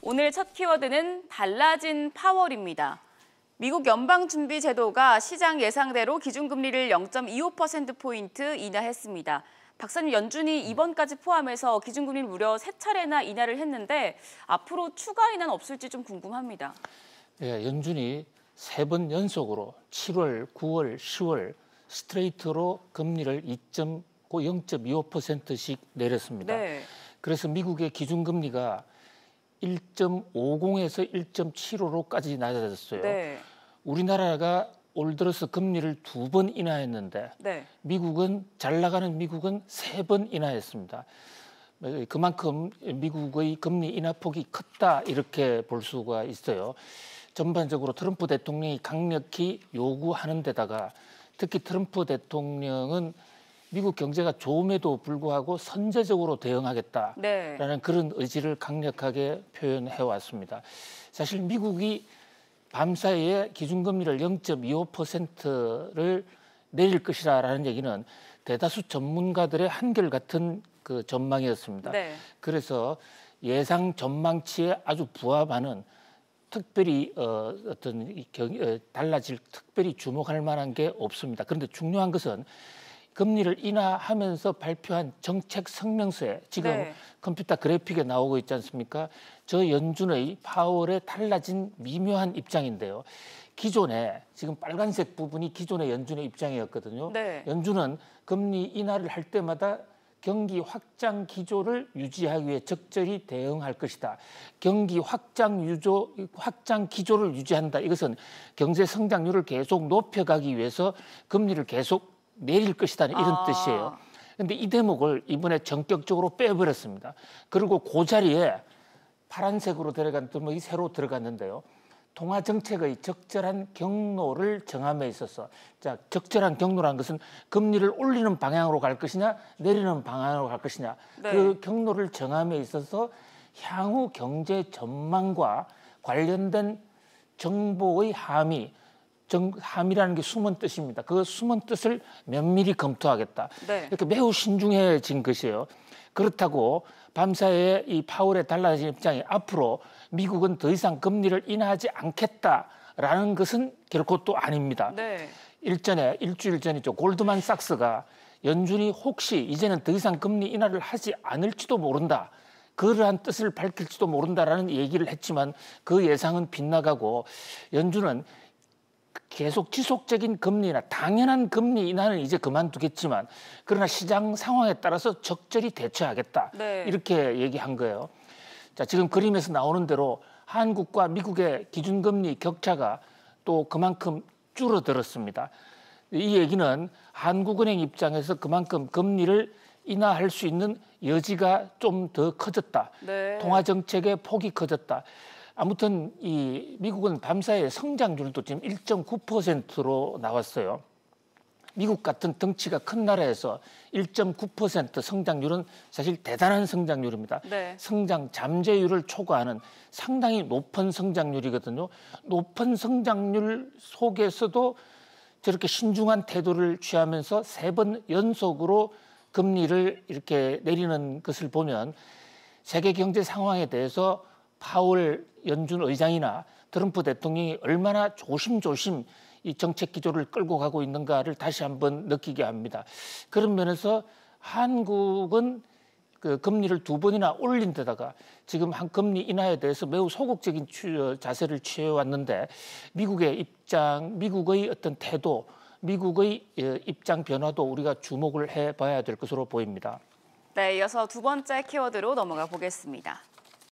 오늘 첫 키워드는 달라진 파월입니다. 미국 연방준비제도가 시장 예상대로 기준금리를 0.25%포인트 인하했습니다. 박사님, 연준이 이번까지 포함해서 기준금리를 무려 3차례나 인하를 했는데 앞으로 추가 인하는 없을지 좀 궁금합니다. 네, 연준이 3번 연속으로 7월, 9월, 10월 스트레이트로 금리를 0.25%씩 내렸습니다. 네. 그래서 미국의 기준금리가 1.50에서 1.75로까지 낮아졌어요. 네. 우리나라가 올 들어서 금리를 2번 인하했는데 네. 미국은 잘 나가는 미국은 3번 인하했습니다. 그만큼 미국의 금리 인하폭이 컸다 이렇게 볼 수가 있어요. 전반적으로 트럼프 대통령이 강력히 요구하는 데다가 특히 트럼프 대통령은 미국 경제가 좋음에도 불구하고 선제적으로 대응하겠다라는 그런 의지를 강력하게 표현해 왔습니다. 사실 미국이 밤사이에 기준금리를 0.25%를 내릴 것이라는 얘기는 대다수 전문가들의 한결같은 그 전망이었습니다. 네. 그래서 예상 전망치에 아주 부합하는 특별히 달라질 특별히 주목할 만한 게 없습니다. 그런데 중요한 것은 금리를 인하하면서 발표한 정책 성명서에 지금 컴퓨터 그래픽에 나오고 있지 않습니까? 저 연준의 파월의 달라진 미묘한 입장인데요. 기존에 지금 빨간색 부분이 기존의 연준의 입장이었거든요. 연준은 금리 인하를 할 때마다 경기 확장 기조를 유지하기 위해 적절히 대응할 것이다. 경기 확장 기조를 유지한다. 이것은 경제 성장률을 계속 높여가기 위해서 금리를 계속 내릴 것이다. 이런 뜻이에요. 그런데 이 대목을 이번에 전격적으로 빼버렸습니다. 그리고 그 자리에 파란색으로 들어간 대목이 새로 들어갔는데요. 통화 정책의 적절한 경로를 정함에 있어서, 자, 적절한 경로라는 것은 금리를 올리는 방향으로 갈 것이냐 내리는 방향으로 갈 것이냐 그 경로를 정함에 있어서 향후 경제 전망과 관련된 정보의 함의라는 게 숨은 뜻입니다. 그 숨은 뜻을 면밀히 검토하겠다. 이렇게 매우 신중해진 것이에요. 그렇다고 밤사이에 이 파월의 달라진 입장이 앞으로 미국은 더 이상 금리를 인하하지 않겠다라는 것은 결코 또 아닙니다. 일주일 전이죠. 골드만삭스가 연준이 혹시 이제는 더 이상 금리 인하를 하지 않을지도 모른다. 그러한 뜻을 밝힐지도 모른다라는 얘기를 했지만 그 예상은 빗나가고 연준은 계속 지속적인 금리나 당연한 금리 인하는 이제 그만두겠지만 그러나 시장 상황에 따라서 적절히 대처하겠다. 이렇게 얘기한 거예요. 자, 지금 그림에서 나오는 대로 한국과 미국의 기준금리 격차가 또 그만큼 줄어들었습니다. 이 얘기는 한국은행 입장에서 그만큼 금리를 인하할 수 있는 여지가 좀 더 커졌다. 통화정책의 폭이 커졌다. 아무튼 이 미국은 밤사이에 성장률도 지금 1.9%로 나왔어요. 미국 같은 덩치가 큰 나라에서 1.9% 성장률은 사실 대단한 성장률입니다. 성장 잠재율을 초과하는 상당히 높은 성장률이거든요. 높은 성장률 속에서도 저렇게 신중한 태도를 취하면서 3번 연속으로 금리를 이렇게 내리는 것을 보면 세계 경제 상황에 대해서 파월 연준 의장이나 트럼프 대통령이 얼마나 조심조심 이 정책 기조를 끌고 가고 있는가를 다시 한번 느끼게 합니다. 그런 면에서 한국은 그 금리를 2번이나 올린 데다가 지금 한 금리 인하에 대해서 매우 소극적인 자세를 취해왔는데 미국의 어떤 태도, 미국의 입장 변화도 우리가 주목을 해봐야 될 것으로 보입니다. 네, 이어서 두 번째 키워드로 넘어가 보겠습니다.